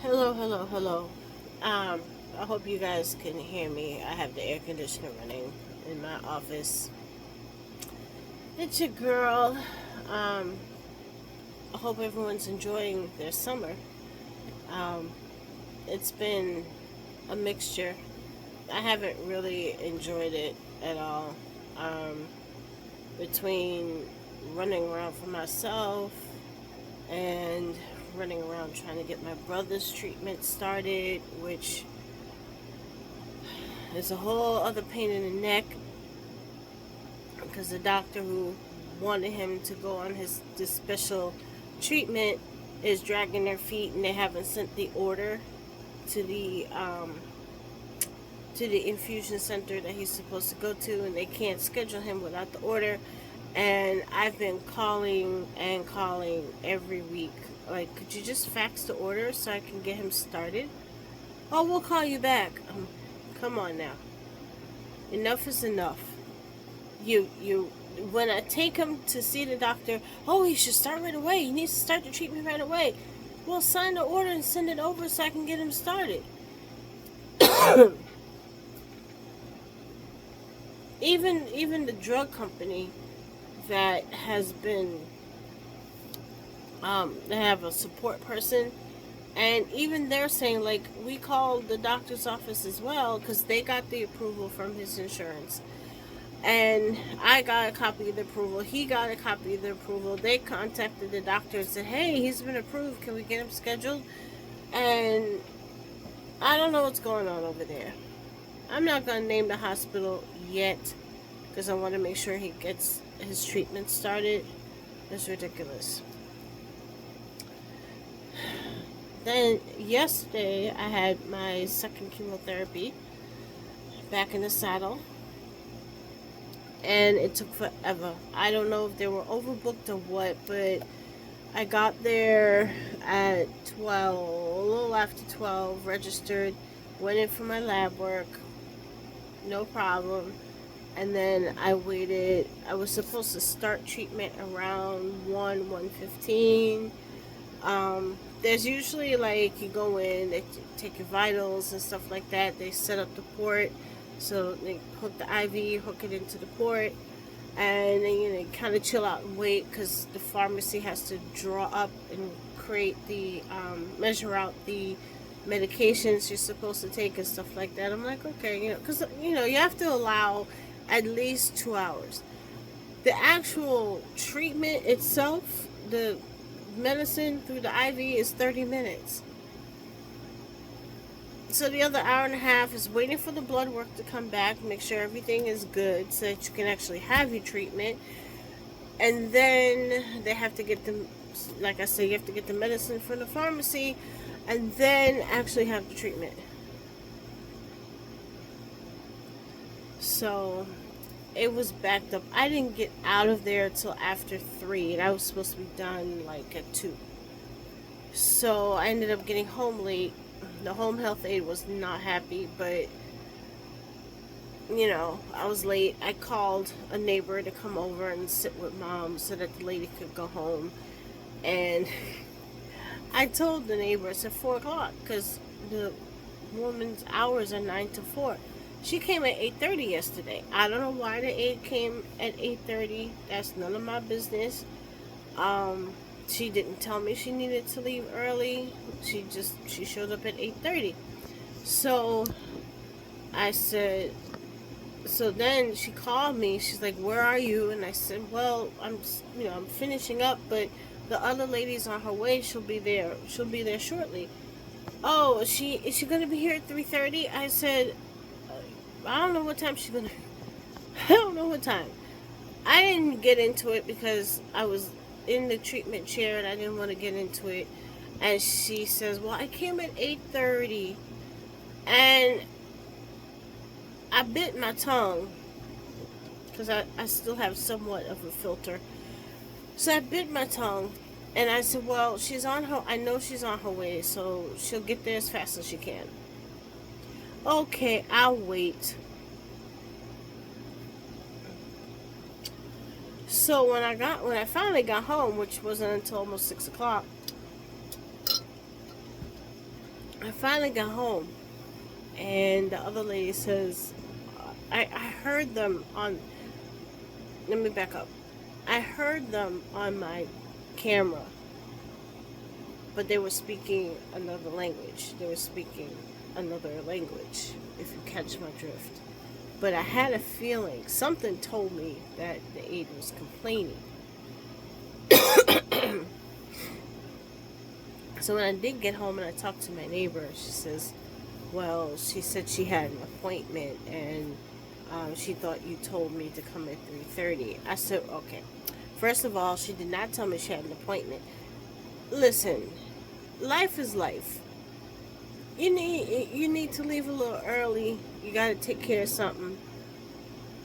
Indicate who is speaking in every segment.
Speaker 1: Hello, hello, hello. I hope you guys can hear me. I have the air conditioner running in my office. It's your girl. Um, I hope everyone's enjoying their summer. Um, it's been a mixture. I haven't really enjoyed it at all. Um, between running around for myself and running around trying to get my brother's treatment started, which is a whole other pain in the neck because the doctor who wanted him to go on this special treatment is dragging their feet, and they haven't sent the order to the infusion center that he's supposed to go to, and they can't schedule him without the order. And I've been calling and calling every week, like, could you just fax the order so I can get him started? Oh, we'll call you back. Come on now, enough is enough. You when I take him to see the doctor, oh, he should start right away. He needs to start the treatment right away. Well, sign the order and send it over so I can get him started. Even the drug company that has been they have a support person, and even they're saying, like, we called the doctor's office as well because they got the approval from his insurance. And I got a copy of the approval. He got a copy of the approval. They contacted the doctor and said, hey, he's been approved. Can we get him scheduled? And I don't know what's going on over there. I'm not going to name the hospital yet because I want to make sure he gets his treatment started. It's ridiculous. Then yesterday, I had my second chemotherapy, back in the saddle, and it took forever. I don't know if they were overbooked or what, but I got there at 12, a little after 12, registered, went in for my lab work, no problem. And then I waited. I was supposed to start treatment around 1:15. There's usually, like, you go in, they take your vitals and stuff like that. They set up the port, so they hook the IV, hook it into the port, and then kind of chill out and wait because the pharmacy has to draw up and create the measure out the medications you're supposed to take and stuff like that. I'm like, okay, because you have to allow at least 2 hours. The actual treatment itself, the medicine through the IV, is 30 minutes. So the other hour and a half is waiting for the blood work to come back, make sure everything is good so that you can actually have your treatment. And then they have to get the, like I said, you have to get the medicine from the pharmacy and then actually have the treatment. So it was backed up. I didn't get out of there till after 3, and I was supposed to be done like at 2. So I ended up getting home late. The home health aide was not happy, but I was late. I called a neighbor to come over and sit with mom so that the lady could go home. And I told the neighbor, it's at 4 o'clock because the woman's hours are 9 to 4. She came at 8:30 yesterday. I don't know why the aide came at 8:30. That's none of my business. She didn't tell me she needed to leave early. She showed up at 8:30. So I said, so then she called me. She's like, "Where are you?" And I said, "Well, I'm finishing up, but the other lady's on her way. She'll be there. She'll be there shortly." Oh, is she gonna be here at 3:30? I said, I don't know what time she's gonna. I don't know what time. I didn't get into it because I was in the treatment chair and I didn't want to get into it. And she says, "Well, I came at 8:30," and I bit my tongue because I still have somewhat of a filter. So I bit my tongue, and I said, "Well, I know she's on her way, so she'll get there as fast as she can." Okay, I'll wait. So when I finally got home, which wasn't until almost 6 o'clock, I finally got home, and the other lady says, I heard them on, let me back up. I heard them on my camera, but they were speaking another language. They were speaking another language, if you catch my drift. But I had a feeling, something told me that the aide was complaining. So when I did get home and I talked to my neighbor, she says, well, she said she had an appointment and she thought you told me to come at 3:30. I said, okay. First of all, she did not tell me she had an appointment. Listen, life is life. You need to leave a little early. You got to take care of something.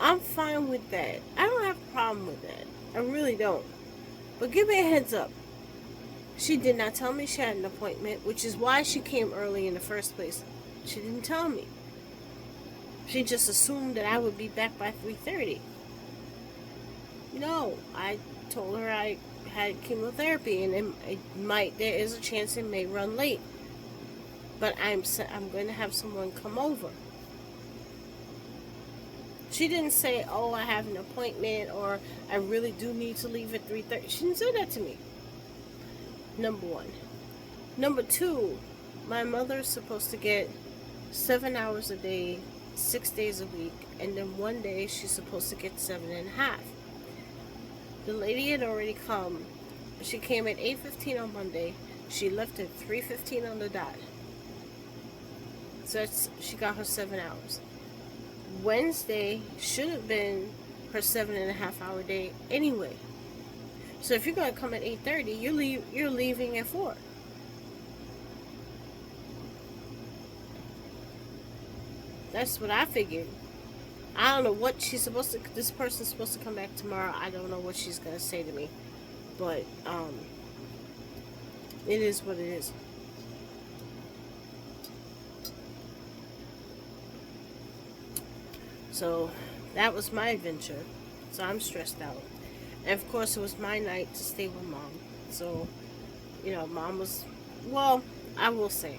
Speaker 1: I'm fine with that. I don't have a problem with that. I really don't. But give me a heads up. She did not tell me she had an appointment, which is why she came early in the first place. She didn't tell me. She just assumed that I would be back by 3:30. No, I told her I had chemotherapy and there is a chance it may run late. But I'm going to have someone come over. She didn't say, oh, I have an appointment or I really do need to leave at 3:30. She didn't say that to me. Number one. Number two, my mother's supposed to get 7 hours a day, 6 days a week, and then one day she's supposed to get 7.5. The lady had already come. She came at 8:15 on Monday. She left at 3:15 on the dot. So she got her 7 hours. Wednesday should have been her 7.5 hour day anyway. So if you're going to come at 8:30, you're leaving at 4. That's what I figured. I don't know what she's supposed to. This person's supposed to come back tomorrow. I don't know what she's going to say to me, but it is what it is. So that was my adventure. So I'm stressed out. And of course it was my night to stay with mom. So, mom was, well, I will say,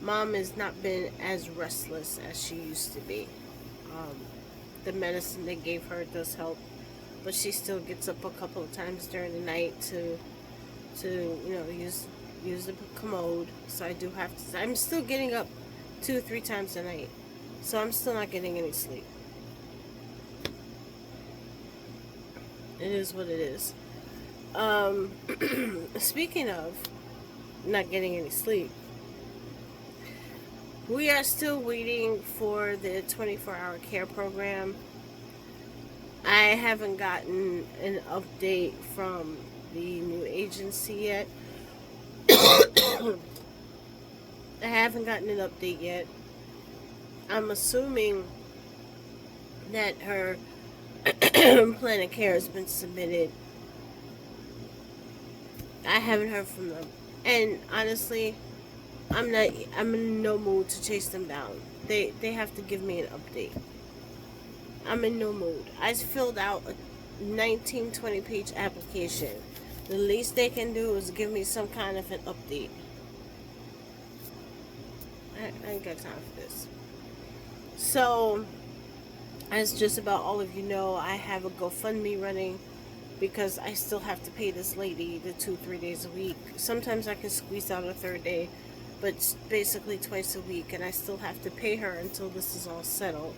Speaker 1: mom has not been as restless as she used to be. The medicine they gave her does help. But she still gets up a couple of times during the night to use the commode. So I do have to, I'm still getting up 2 or 3 times a night. So I'm still not getting any sleep. It is what it is. Speaking of not getting any sleep, we are still waiting for the 24-hour care program. I haven't gotten an update from the new agency yet. I haven't gotten an update yet. I'm assuming that her plan of care has been submitted. I haven't heard from them. And honestly, I'm in no mood to chase them down. They have to give me an update. I'm in no mood. I filled out a 19-20 page application. The least they can do is give me some kind of an update. I ain't got time for this. So, as just about all of you know, I have a GoFundMe running because I still have to pay this lady the 2-3 days a week. Sometimes I can squeeze out a third day, but it's basically twice a week, and I still have to pay her until this is all settled,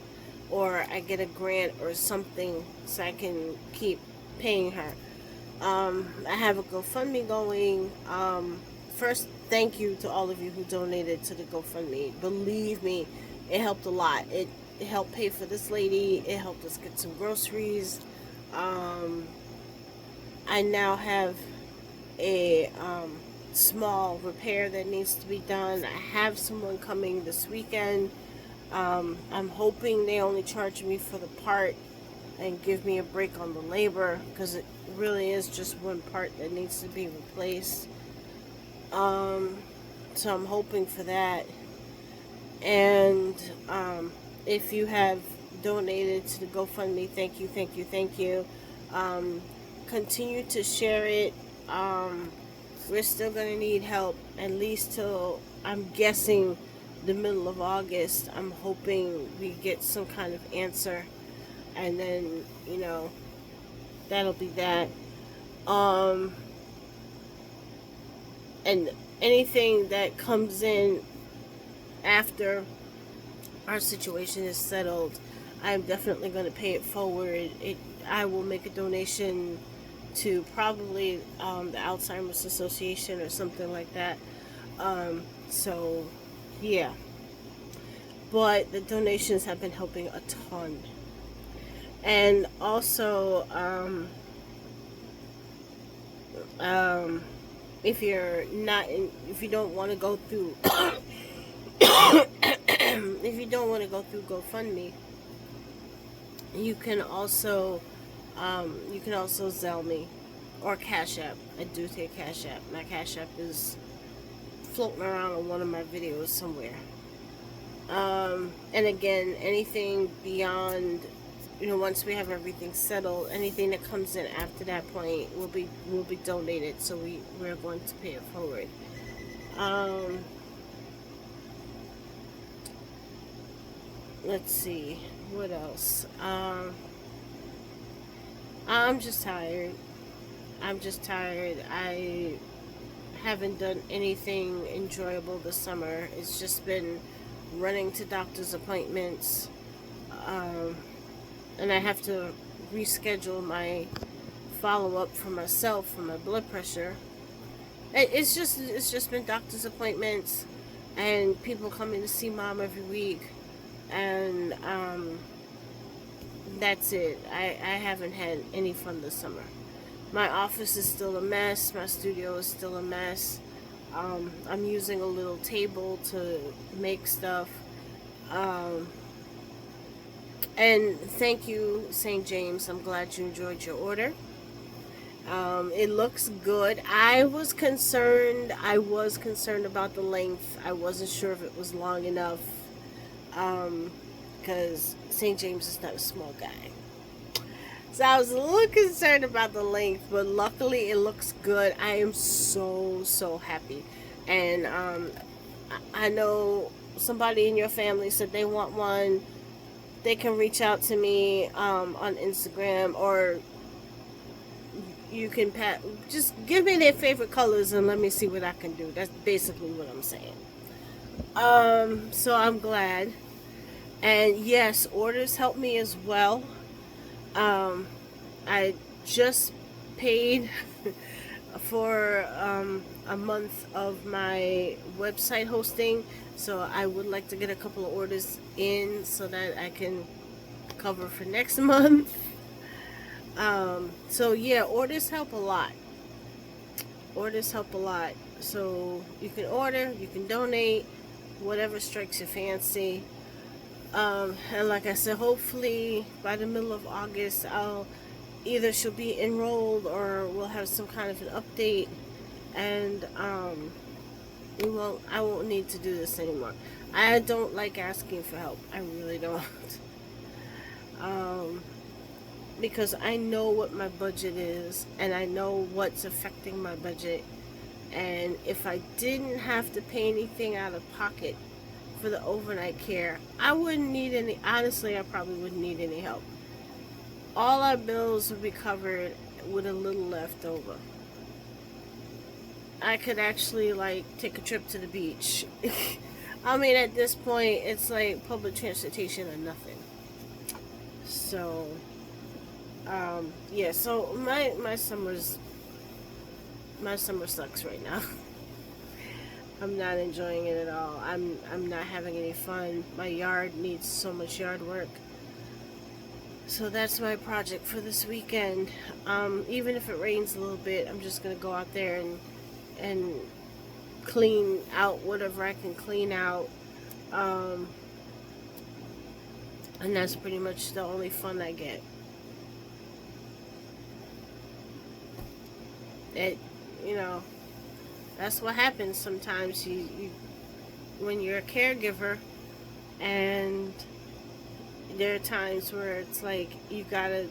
Speaker 1: or I get a grant or something so I can keep paying her. I have a GoFundMe going. First, thank you to all of you who donated to the GoFundMe. Believe me, it helped a lot. It helped pay for this lady. It helped us get some groceries. I now have a small repair that needs to be done. I have someone coming this weekend. I'm hoping they only charge me for the part and give me a break on the labor, because it really is just one part that needs to be replaced. So I'm hoping for that. And if you have donated to the GoFundMe, thank you, thank you, thank you. Continue to share it. we're still going to need help at least till, I'm guessing, the middle of August. I'm hoping we get some kind of answer, and then, that'll be that. Um, and anything that comes in after our situation is settled, I'm definitely going to pay it forward. I will make a donation to probably the Alzheimer's Association or something like that. So, yeah. But the donations have been helping a ton. And also, if you don't want to go through, if you don't want to go through GoFundMe, you can also Zelle me or Cash App. I do take Cash App. My Cash App is floating around on one of my videos somewhere. And again, anything beyond, once we have everything settled, anything that comes in after that point will be donated. So we're going to pay it forward. Let's see, what else? I'm just tired. I haven't done anything enjoyable this summer. It's just been running to doctor's appointments, and I have to reschedule my follow-up for myself for my blood pressure. It's just been doctor's appointments and people coming to see mom every week, and that's it. I haven't had any fun this summer. My office is still a mess. My studio is still a mess. I'm using a little table to make stuff. And thank you, St. James. I'm glad you enjoyed your order. It looks good. I was concerned about the length. I wasn't sure if it was long enough. Because St. James is not a small guy. So I was a little concerned about the length, but luckily it looks good. I am so happy. And I know somebody in your family said they want one. They can reach out to me on Instagram, or you can just give me their favorite colors and let me see what I can do. That's basically what I'm saying. So I'm glad. And yes, orders help me as well. I just paid for a month of my website hosting, so I would like to get a couple of orders in so that I can cover for next month. So yeah, orders help a lot. So you can order, you can donate, whatever strikes your fancy. And like I said, hopefully by the middle of August, she'll be enrolled or we'll have some kind of an update, and I won't need to do this anymore. I don't like asking for help. I really don't. Because I know what my budget is, and I know what's affecting my budget. And if I didn't have to pay anything out of pocket for the overnight care, I wouldn't need any. Honestly, I probably wouldn't need any help. All our bills would be covered with a little left over. I could actually take a trip to the beach. I mean, at this point, it's like public transportation or nothing. So, yeah. So my summer sucks right now. I'm not enjoying it at all. I'm not having any fun. My yard needs so much yard work. So that's my project for this weekend. Even if it rains a little bit, I'm just gonna go out there and clean out whatever I can clean out. And that's pretty much the only fun I get. That's what happens sometimes. You when you're a caregiver, and there are times where it's like you gotta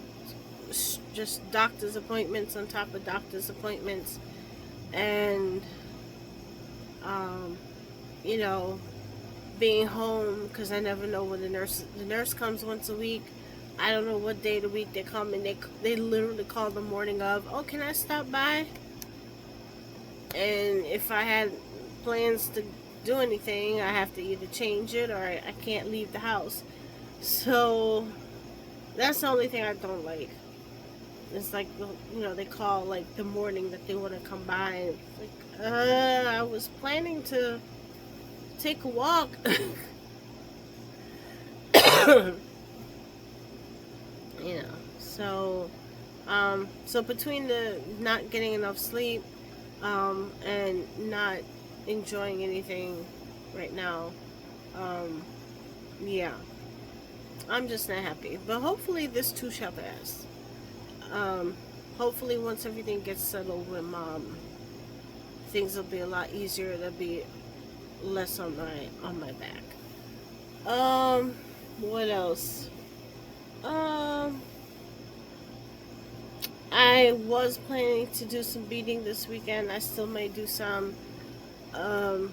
Speaker 1: just doctor's appointments on top of doctor's appointments, and you know, being home because I never know when the nurse comes once a week. I don't know what day of the week they come, and they literally call the morning of. Oh, can I stop by? And if I had plans to do anything, I have to either change it or I can't leave the house. So that's the only thing I don't like. It's like, you know, they call like the morning that they want to come by, and it's like, I was planning to take a walk. You know, so between the not getting enough sleep, and not enjoying anything right now, um, yeah, I'm just not happy. But hopefully this too shall pass. Um, Hopefully once everything gets settled with mom, things will be a lot easier. There'll be less on my back. What else? Um, I was planning to do some beading this weekend. I still may do some. Um,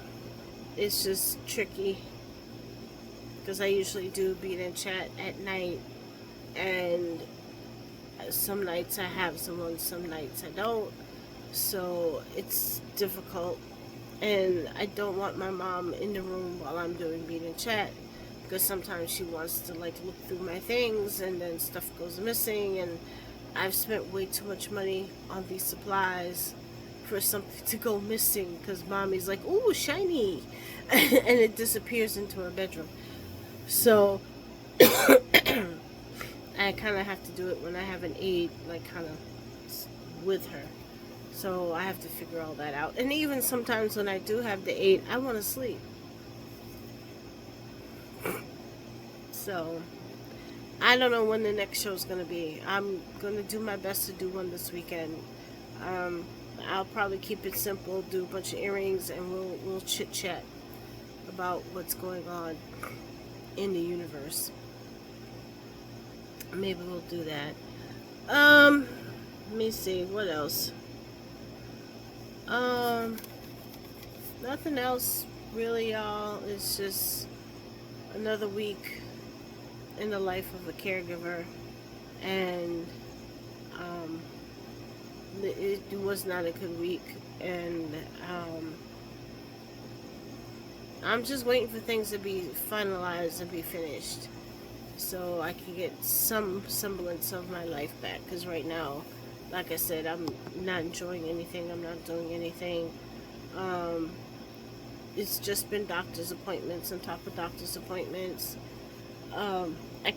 Speaker 1: it's just tricky because I usually do bead and chat at night, and some nights I have someone, some nights I don't. So it's difficult, and I don't want my mom in the room while I'm doing bead and chat because sometimes she wants to like look through my things and then stuff goes missing, and I've spent way too much money on these supplies for something to go missing because mommy's like, ooh, shiny, and it disappears into her bedroom. So I kind of have to do it when I have an aide, like kind of with her. So I have to figure all that out. And even sometimes when I do have the aide, I want to sleep. So I don't know when the next show is going to be. I'm going to do my best to do one this weekend. I'll probably keep it simple, do a bunch of earrings, and we'll chit chat about what's going on in the universe. Maybe we'll do that. Let me see what else. Nothing else really, y'all. It's just another week in the life of a caregiver, and it was not a good week, and I'm just waiting for things to be finalized and be finished so I can get some semblance of my life back, because right now, like I said, I'm not enjoying anything. I'm not doing anything. It's just been doctor's appointments on top of doctor's appointments. I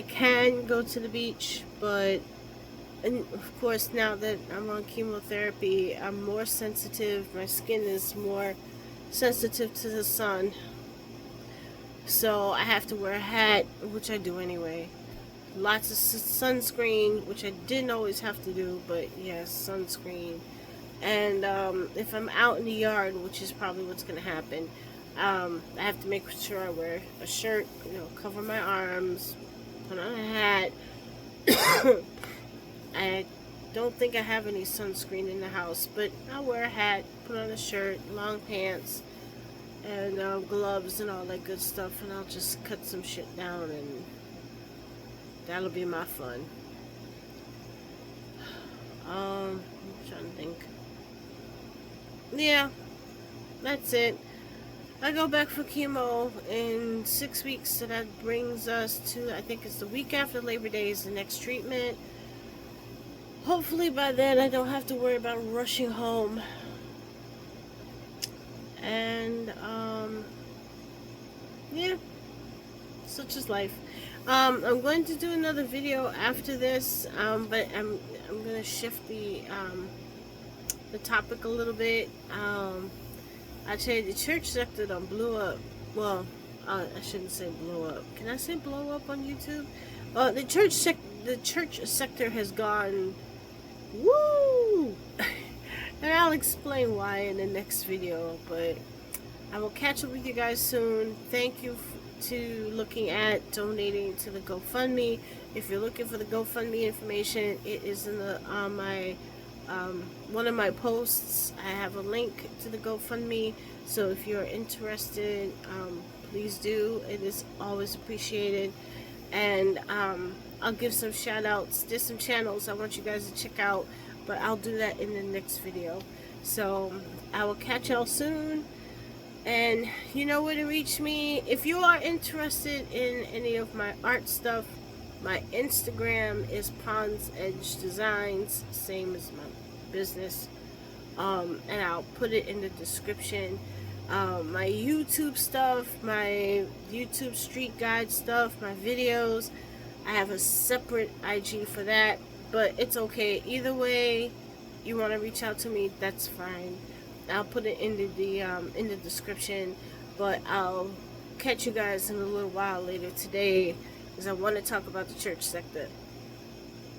Speaker 1: can go to the beach, but, and of course now that I'm on chemotherapy, I'm more sensitive. My skin is more sensitive to the sun, so I have to wear a hat, which I do anyway. Lots of sunscreen, which I didn't always have to do, but yes, sunscreen. And if I'm out in the yard, which is probably what's going to happen, I have to make sure I wear a shirt, cover my arms, put on a hat. I don't think I have any sunscreen in the house, but I'll wear a hat, put on a shirt, long pants, and gloves and all that good stuff, and I'll just cut some shit down, and that'll be my fun. I'm trying to think. Yeah, that's it. I go back for chemo in 6 weeks, so that brings us to, I think it's the week after Labor Day is the next treatment. Hopefully by then I don't have to worry about rushing home. And, yeah, such is life. I'm going to do another video after this, but I'm going to shift the topic a little bit. I tell you, the church sector done blew up. Well, I shouldn't say blow up. Can I say blow up on YouTube? The church sector has gone woo, and I'll explain why in the next video. But I will catch up with you guys soon. Thank you to looking at donating to the GoFundMe. If you're looking for the GoFundMe information, it is in the on my one of my posts, I have a link to the GoFundMe. So if you're interested, please do. It is always appreciated. And I'll give some shout outs. There's some channels I want you guys to check out, but I'll do that in the next video. So I will catch y'all soon. And you know where to reach me. If you are interested in any of my art stuff, my Instagram is pondsedgedesigns, same as my business. And I'll put it in the description. My YouTube stuff, my YouTube street guide stuff, my videos, I have a separate IG for that, but it's okay. Either way you want to reach out to me, that's fine. I'll put it in the description, but I'll catch you guys in a little while later today, because I want to talk about the church sector.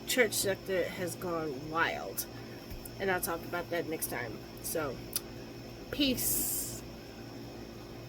Speaker 1: Church sector has gone wild, and I'll talk about that next time. So, peace.